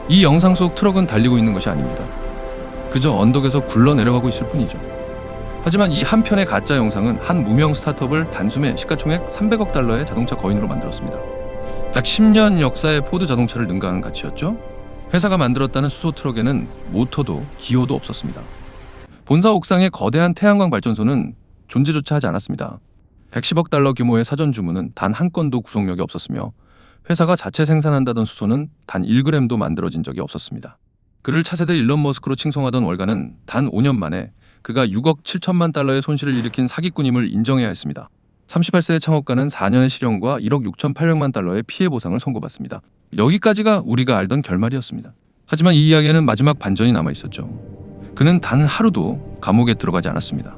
이 영상 속 트럭은 달리고 있는 것이 아닙니다. 그저 언덕에서 굴러 내려가고 있을 뿐이죠. 하지만 이 한 편의 가짜 영상은 한 무명 스타트업을 단숨에 시가총액 300억 달러의 자동차 거인으로 만들었습니다. 약 10년 역사의 포드 자동차를 능가하는 가치였죠. 회사가 만들었다는 수소 트럭에는 모터도 기어도 없었습니다. 본사 옥상의 거대한 태양광 발전소는 존재조차 하지 않았습니다. 110억 달러 규모의 사전 주문은 단 한 건도 구속력이 없었으며 회사가 자체 생산한다던 수소는 단 1g도 만들어진 적이 없었습니다. 그를 차세대 일론 머스크로 칭송하던 월가는 단 5년 만에 그가 6억 7천만 달러의 손실을 일으킨 사기꾼임을 인정해야 했습니다. 38세의 창업가는 4년의 실형과 1억 6,800만 달러의 피해 보상을 선고받습니다. 여기까지가 우리가 알던 결말이었습니다. 하지만 이 이야기에는 마지막 반전이 남아있었죠. 그는 단 하루도 감옥에 들어가지 않았습니다.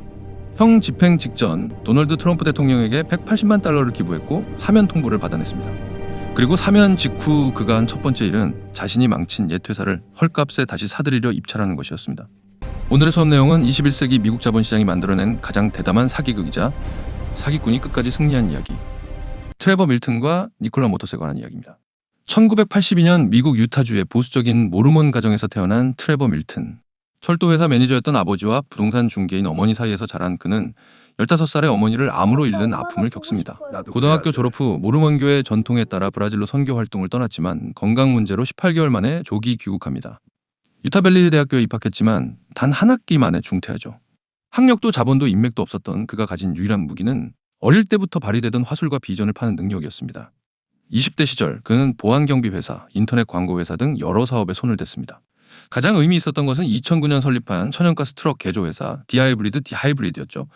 형 집행 직전 도널드 트럼프 대통령에게 180만 달러를 기부했고 사면 통보를 받아냈습니다. 그리고 사면 직후 그가 한 첫 번째 일은 자신이 망친 옛 회사를 헐값에 다시 사들이려 입찰하는 것이었습니다. 오늘의 수업 내용은 21세기 미국 자본시장이 만들어낸 가장 대담한 사기극이자 사기꾼이 끝까지 승리한 이야기, 트레버 밀튼과 니콜라 모터스에 관한 이야기입니다. 1982년 미국 유타주의 보수적인 모르몬 가정에서 태어난 트레버 밀튼. 철도회사 매니저였던 아버지와 부동산 중개인 어머니 사이에서 자란 그는 15살의 어머니를 암으로 잃는 아픔을 겪습니다. 고등학교 졸업 후 모르몬교의 전통에 따라 브라질로 선교 활동을 떠났지만 건강 문제로 18개월 만에 조기 귀국합니다. 유타밸리 대학교에 입학했지만 단 한 학기 만에 중퇴하죠. 학력도 자본도 인맥도 없었던 그가 가진 유일한 무기는 어릴 때부터 발휘되던 화술과 비전을 파는 능력이었습니다. 20대 시절 그는 보안경비회사, 인터넷 광고회사 등 여러 사업에 손을 댔습니다. 가장 의미 있었던 것은 2009년 설립한 천연가스 트럭 개조회사 디하이브리드였죠.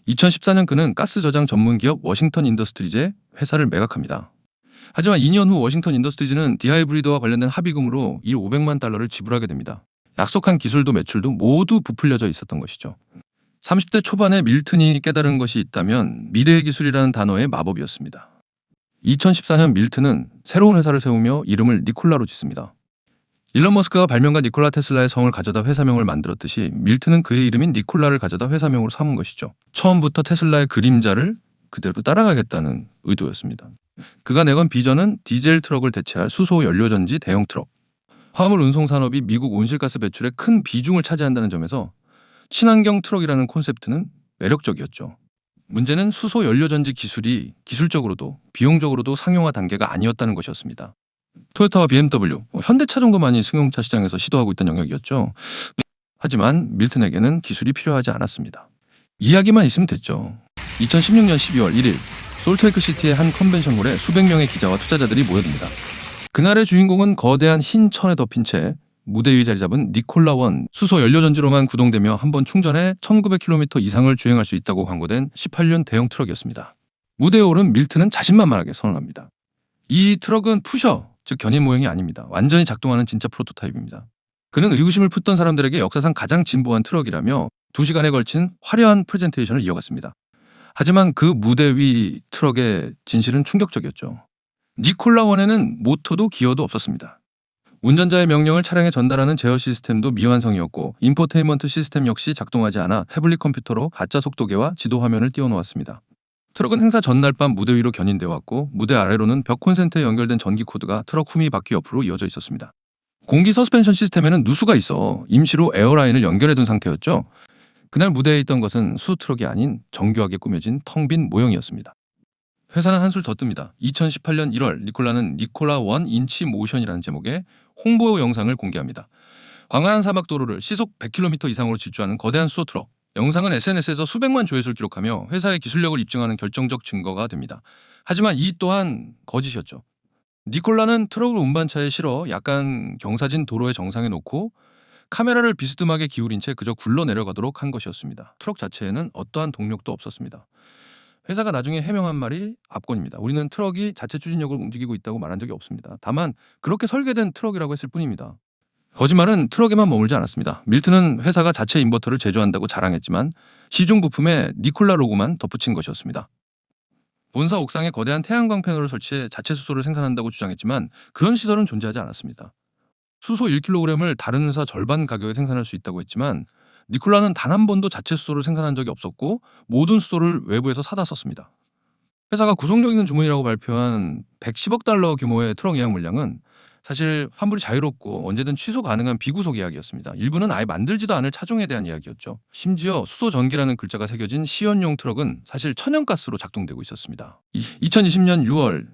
2014년 그는 가스 저장 전문 기업 워싱턴 인더스트리즈에 회사를 매각합니다. 하지만 2년 후 워싱턴 인더스트리즈는 디하이브리드와 관련된 합의금으로 500만 달러를 지불하게 됩니다. 약속한 기술도 매출도 모두 부풀려져 있었던 것이죠. 30대 초반에 밀튼이 깨달은 것이 있다면 미래의 기술이라는 단어의 마법이었습니다. 2014년 밀튼은 새로운 회사를 세우며 이름을 니콜라로 짓습니다. 일론 머스크가 발명가 니콜라 테슬라의 성을 가져다 회사명을 만들었듯이 밀튼은 그의 이름인 니콜라를 가져다 회사명으로 삼은 것이죠. 처음부터 테슬라의 그림자를 그대로 따라가겠다는 의도였습니다. 그가 내건 비전은 디젤 트럭을 대체할 수소 연료전지 대형 트럭. 화물 운송 산업이 미국 온실가스 배출의 큰 비중을 차지한다는 점에서 친환경 트럭이라는 콘셉트는 매력적이었죠. 문제는 수소 연료전지 기술이 기술적으로도 비용적으로도 상용화 단계가 아니었다는 것이었습니다. 토요타와 BMW, 현대차 정도만이 승용차 시장에서 시도하고 있던 영역이었죠. 하지만 밀튼에게는 기술이 필요하지 않았습니다. 이야기만 있으면 됐죠. 2016년 12월 1일 솔트레이크시티의 한 컨벤션홀에 수백 명의 기자와 투자자들이 모여듭니다. 그날의 주인공은 거대한 흰 천에 덮인 채 무대 위에 자리 잡은 니콜라 원 수소 연료전지로만 구동되며 한 번 충전에 1900km 이상을 주행할 수 있다고 광고된 18륜 대형 트럭이었습니다. 무대에 오른 밀튼은 자신만만하게 선언합니다. 이 트럭은 푸셔, 즉 견인 모형이 아닙니다. 완전히 작동하는 진짜 프로토타입입니다. 그는 의구심을 품던 사람들에게 역사상 가장 진보한 트럭이라며 2시간에 걸친 화려한 프레젠테이션을 이어갔습니다. 하지만 그 무대 위 트럭의 진실은 충격적이었죠. 니콜라 원에는 모터도 기어도 없었습니다. 운전자의 명령을 차량에 전달하는 제어 시스템도 미완성이었고 인포테인먼트 시스템 역시 작동하지 않아 태블릿 컴퓨터로 가짜 속도계와 지도 화면을 띄워놓았습니다. 트럭은 행사 전날 밤 무대 위로 견인되어 왔고 무대 아래로는 벽 콘센트에 연결된 전기 코드가 트럭 후미 바퀴 옆으로 이어져 있었습니다. 공기 서스펜션 시스템에는 누수가 있어 임시로 에어라인을 연결해둔 상태였죠. 그날 무대에 있던 것은 수소 트럭이 아닌 정교하게 꾸며진 텅 빈 모형이었습니다. 회사는 한술 더 뜹니다. 2018년 1월 니콜라는 니콜라 원 인치 모션이라는 제목의 홍보 영상을 공개합니다. 광활한 사막 도로를 시속 100km 이상으로 질주하는 거대한 수소 트럭. 영상은 SNS에서 수백만 조회수를 기록하며 회사의 기술력을 입증하는 결정적 증거가 됩니다. 하지만 이 또한 거짓이었죠. 니콜라는 트럭을 운반차에 실어 약간 경사진 도로의 정상에 놓고 카메라를 비스듬하게 기울인 채 그저 굴러 내려가도록 한 것이었습니다. 트럭 자체에는 어떠한 동력도 없었습니다. 회사가 나중에 해명한 말이 압권입니다. 우리는 트럭이 자체 추진력을 움직이고 있다고 말한 적이 없습니다. 다만 그렇게 설계된 트럭이라고 했을 뿐입니다. 거짓말은 트럭에만 머물지 않았습니다. 밀튼은 회사가 자체 인버터를 제조한다고 자랑했지만 시중 부품에 니콜라 로고만 덧붙인 것이었습니다. 본사 옥상에 거대한 태양광 패널을 설치해 자체 수소를 생산한다고 주장했지만 그런 시설은 존재하지 않았습니다. 수소 1kg을 다른 회사 절반 가격에 생산할 수 있다고 했지만 니콜라는 단 한 번도 자체 수소를 생산한 적이 없었고 모든 수소를 외부에서 사다 썼습니다. 회사가 구속력 있는 주문이라고 발표한 110억 달러 규모의 트럭 예약 물량은 사실 환불이 자유롭고 언제든 취소 가능한 비구속 이야기였습니다. 일부는 아예 만들지도 않을 차종에 대한 이야기였죠. 심지어 수소 전기라는 글자가 새겨진 시연용 트럭은 사실 천연가스로 작동되고 있었습니다. 2020년 6월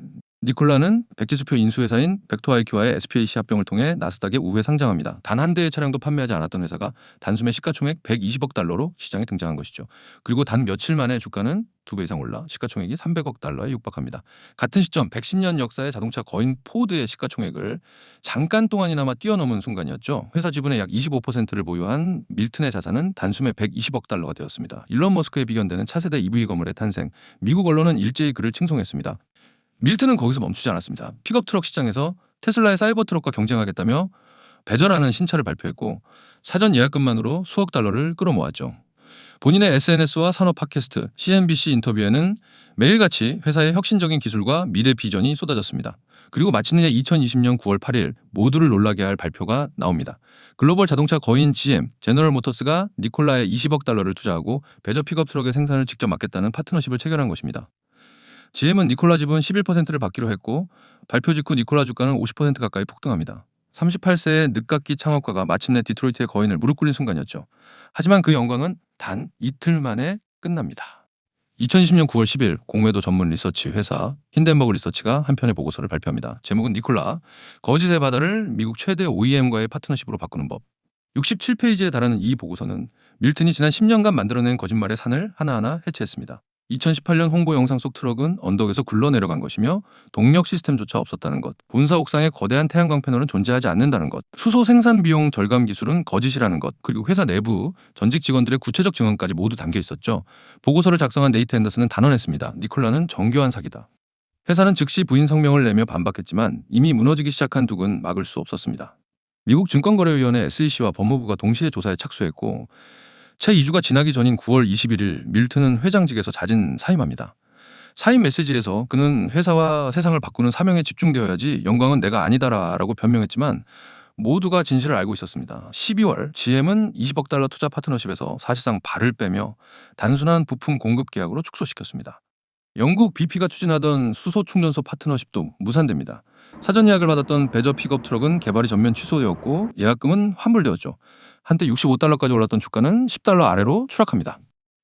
니콜라는 백지수표 인수회사인 벡터아이큐와의 SPA 합병을 통해 나스닥에 우회 상장합니다. 단 한 대의 차량도 판매하지 않았던 회사가 단숨에 시가총액 120억 달러로 시장에 등장한 것이죠. 그리고 단 며칠 만에 주가는 2배 이상 올라 시가총액이 300억 달러에 육박합니다. 같은 시점 110년 역사의 자동차 거인 포드의 시가총액을 잠깐 동안이나마 뛰어넘은 순간이었죠. 회사 지분의 약 25%를 보유한 밀튼의 자산은 단숨에 120억 달러가 되었습니다. 일론 머스크에 비견되는 차세대 EV 건물의 탄생, 미국 언론은 일제히 그를 칭송했습니다. 밀튼은 거기서 멈추지 않았습니다. 픽업 트럭 시장에서 테슬라의 사이버 트럭과 경쟁하겠다며 배저라는 신차를 발표했고 사전 예약금만으로 수억 달러를 끌어모았죠. 본인의 SNS와 산업 팟캐스트, CNBC 인터뷰에는 매일같이 회사의 혁신적인 기술과 미래 비전이 쏟아졌습니다. 그리고 마침내 2020년 9월 8일 모두를 놀라게 할 발표가 나옵니다. 글로벌 자동차 거인 GM, 제너럴 모터스가 니콜라에 20억 달러를 투자하고 배저 픽업 트럭의 생산을 직접 맡겠다는 파트너십을 체결한 것입니다. GM은 니콜라 지분 11%를 받기로 했고 발표 직후 니콜라 주가는 50% 가까이 폭등합니다. 38세의 늦깎이 창업가가 마침내 디트로이트의 거인을 무릎 꿇린 순간이었죠. 하지만 그 영광은 단 이틀 만에 끝납니다. 2020년 9월 10일 공매도 전문 리서치 회사 힌덴버그 리서치가 한 편의 보고서를 발표합니다. 제목은 니콜라, 거짓의 바다를 미국 최대 OEM과의 파트너십으로 바꾸는 법. 67페이지에 달하는 이 보고서는 밀튼이 지난 10년간 만들어낸 거짓말의 산을 하나하나 해체했습니다. 2018년 홍보 영상 속 트럭은 언덕에서 굴러내려간 것이며 동력 시스템조차 없었다는 것, 본사 옥상에 거대한 태양광 패널은 존재하지 않는다는 것, 수소 생산 비용 절감 기술은 거짓이라는 것, 그리고 회사 내부 전직 직원들의 구체적 증언까지 모두 담겨 있었죠. 보고서를 작성한 네이트 앤더슨은 단언했습니다. 니콜라는 정교한 사기다. 회사는 즉시 부인 성명을 내며 반박했지만 이미 무너지기 시작한 둑은 막을 수 없었습니다. 미국 증권거래위원회 SEC와 법무부가 동시에 조사에 착수했고 채 2주가 지나기 전인 9월 21일 밀튼은 회장직에서 자진 사임합니다. 사임 메시지에서 그는 회사와 세상을 바꾸는 사명에 집중되어야지 영광은 내가 아니다라고 변명했지만 모두가 진실을 알고 있었습니다. 12월 GM은 20억 달러 투자 파트너십에서 사실상 발을 빼며 단순한 부품 공급 계약으로 축소시켰습니다. 영국 BP가 추진하던 수소 충전소 파트너십도 무산됩니다. 사전 예약을 받았던 배저 픽업 트럭은 개발이 전면 취소되었고 예약금은 환불되었죠. 한때 65달러까지 올랐던 주가는 10달러 아래로 추락합니다.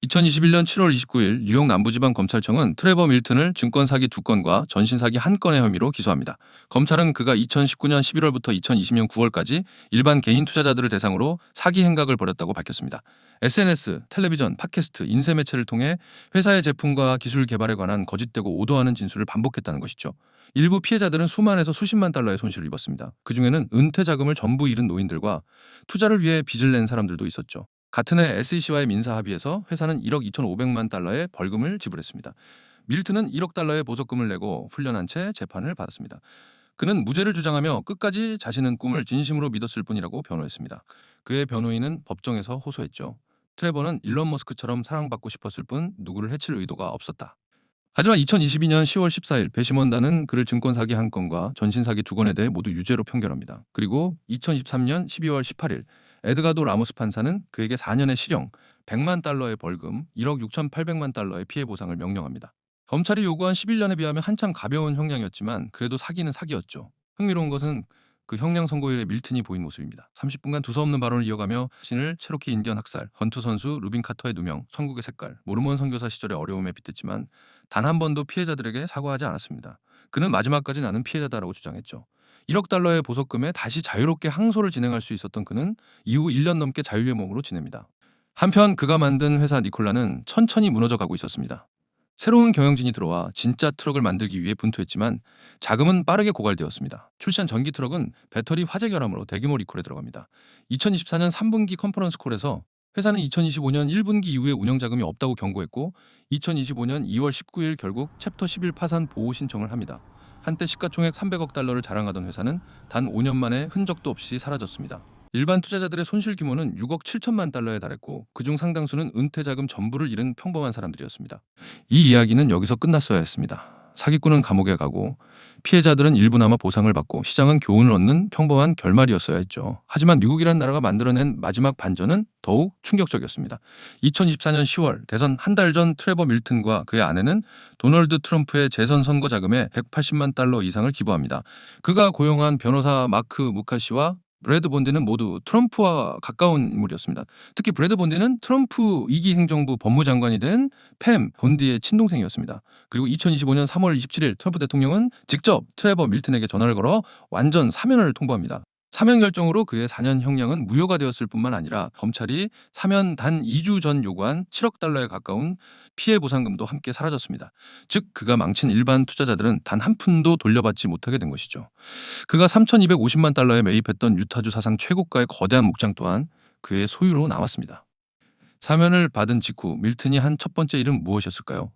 2021년 7월 29일 뉴욕 남부지방검찰청은 트레버 밀튼을 증권 사기 2건과 전신 사기 1건의 혐의로 기소합니다. 검찰은 그가 2019년 11월부터 2020년 9월까지 일반 개인 투자자들을 대상으로 사기 행각을 벌였다고 밝혔습니다. SNS, 텔레비전, 팟캐스트, 인쇄 매체를 통해 회사의 제품과 기술 개발에 관한 거짓되고 오도하는 진술을 반복했다는 것이죠. 일부 피해자들은 수만에서 수십만 달러의 손실을 입었습니다. 그중에는 은퇴 자금을 전부 잃은 노인들과 투자를 위해 빚을 낸 사람들도 있었죠. 같은 해 SEC와의 민사 합의에서 회사는 1억 2,500만 달러의 벌금을 지불했습니다. 밀튼은 1억 달러의 보석금을 내고 훈련한 채 재판을 받았습니다. 그는 무죄를 주장하며 끝까지 자신은 꿈을 진심으로 믿었을 뿐이라고 변호했습니다. 그의 변호인은 법정에서 호소했죠. 트레버는 일론 머스크처럼 사랑받고 싶었을 뿐 누구를 해칠 의도가 없었다. 하지만 2022년 10월 14일 배심원단은 그를 증권 사기 1건과 전신 사기 2건에 대해 모두 유죄로 판결합니다. 그리고 2023년 12월 18일 에드가도 라모스 판사는 그에게 4년의 실형, 100만 달러의 벌금, 1억 6,800만 달러의 피해 보상을 명령합니다. 검찰이 요구한 11년에 비하면 한참 가벼운 형량이었지만 그래도 사기는 사기였죠. 흥미로운 것은 그 형량 선고일에 밀튼이 보인 모습입니다. 30분간 두서없는 발언을 이어가며 자신을 체로키 인디언 학살, 권투 선수 루빈 카터의 누명, 천국의 색깔, 모르몬 선교사 시절의 어려움에 빗댔지만 단 한 번도 피해자들에게 사과하지 않았습니다. 그는 마지막까지 나는 피해자다라고 주장했죠. 1억 달러의 보석금에 다시 자유롭게 항소를 진행할 수 있었던 그는 이후 1년 넘게 자유의 몸으로 지냅니다. 한편 그가 만든 회사 니콜라는 천천히 무너져 가고 있었습니다. 새로운 경영진이 들어와 진짜 트럭을 만들기 위해 분투했지만 자금은 빠르게 고갈되었습니다. 출시한 전기 트럭은 배터리 화재 결함으로 대규모 리콜에 들어갑니다. 2024년 3분기 컨퍼런스 콜에서 회사는 2025년 1분기 이후에 운영 자금이 없다고 경고했고 2025년 2월 19일 결국 챕터 11 파산 보호 신청을 합니다. 한때 시가총액 300억 달러를 자랑하던 회사는 단 5년 만에 흔적도 없이 사라졌습니다. 일반 투자자들의 손실 규모는 6억 7천만 달러에 달했고 그중 상당수는 은퇴 자금 전부를 잃은 평범한 사람들이었습니다. 이 이야기는 여기서 끝났어야 했습니다. 사기꾼은 감옥에 가고 피해자들은 일부나마 보상을 받고 시장은 교훈을 얻는 평범한 결말이었어야 했죠. 하지만 미국이라는 나라가 만들어낸 마지막 반전은 더욱 충격적이었습니다. 2024년 10월 대선 한 달 전 트레버 밀튼과 그의 아내는 도널드 트럼프의 재선 선거 자금의 180만 달러 이상을 기부합니다. 그가 고용한 변호사 마크 무카시와 브래드 본디는 모두 트럼프와 가까운 인물이었습니다. 특히 브래드 본디는 트럼프 2기 행정부 법무장관이 된 팸 본디의 친동생이었습니다. 그리고 2025년 3월 27일 트럼프 대통령은 직접 트레버 밀튼에게 전화를 걸어 완전 사면을 통보합니다. 사면 결정으로 그의 4년 형량은 무효가 되었을 뿐만 아니라 검찰이 사면 단 2주 전 요구한 7억 달러에 가까운 피해 보상금도 함께 사라졌습니다. 즉 그가 망친 일반 투자자들은 단 한 푼도 돌려받지 못하게 된 것이죠. 그가 3,250만 달러에 매입했던 유타주 사상 최고가의 거대한 목장 또한 그의 소유로 남았습니다. 사면을 받은 직후 밀튼이 한 첫 번째 일은 무엇이었을까요?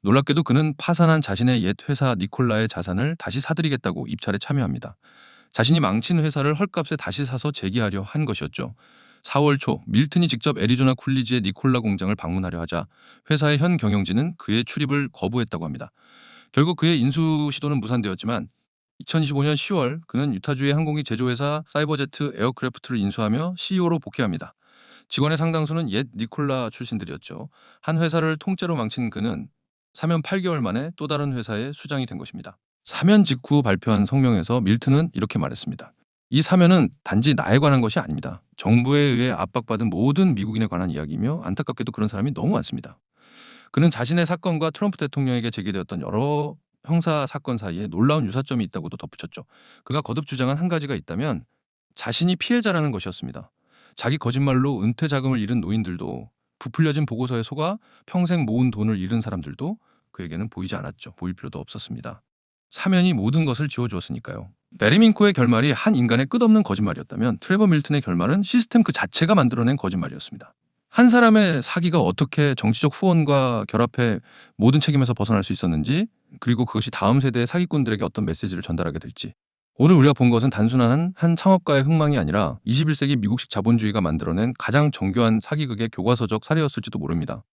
놀랍게도 그는 파산한 자신의 옛 회사 니콜라의 자산을 다시 사들이겠다고 입찰에 참여합니다. 자신이 망친 회사를 헐값에 다시 사서 재기하려 한 것이었죠. 4월 초 밀튼이 직접 애리조나 쿨리지의 니콜라 공장을 방문하려 하자 회사의 현 경영진은 그의 출입을 거부했다고 합니다. 결국 그의 인수 시도는 무산되었지만 2025년 10월 그는 유타주의 항공기 제조회사 사이버제트 에어크래프트를 인수하며 CEO로 복귀합니다. 직원의 상당수는 옛 니콜라 출신들이었죠. 한 회사를 통째로 망친 그는 사면 8개월 만에 또 다른 회사의 수장이 된 것입니다. 사면 직후 발표한 성명에서 밀튼은 이렇게 말했습니다. 이 사면은 단지 나에 관한 것이 아닙니다. 정부에 의해 압박받은 모든 미국인에 관한 이야기이며 안타깝게도 그런 사람이 너무 많습니다. 그는 자신의 사건과 트럼프 대통령에게 제기되었던 여러 형사 사건 사이에 놀라운 유사점이 있다고도 덧붙였죠. 그가 거듭 주장한 한 가지가 있다면 자신이 피해자라는 것이었습니다. 자기 거짓말로 은퇴 자금을 잃은 노인들도 부풀려진 보고서에 속아 평생 모은 돈을 잃은 사람들도 그에게는 보이지 않았죠. 보일 필요도 없었습니다. 사면이 모든 것을 지워주었으니까요. 베리 밍코의 결말이 한 인간의 끝없는 거짓말이었다면 트레버 밀튼의 결말은 시스템 그 자체가 만들어낸 거짓말이었습니다. 한 사람의 사기가 어떻게 정치적 후원과 결합해 모든 책임에서 벗어날 수 있었는지, 그리고 그것이 다음 세대의 사기꾼들에게 어떤 메시지를 전달하게 될지, 오늘 우리가 본 것은 단순한 한 창업가의 흥망이 아니라 21세기 미국식 자본주의가 만들어낸 가장 정교한 사기극의 교과서적 사례였을지도 모릅니다.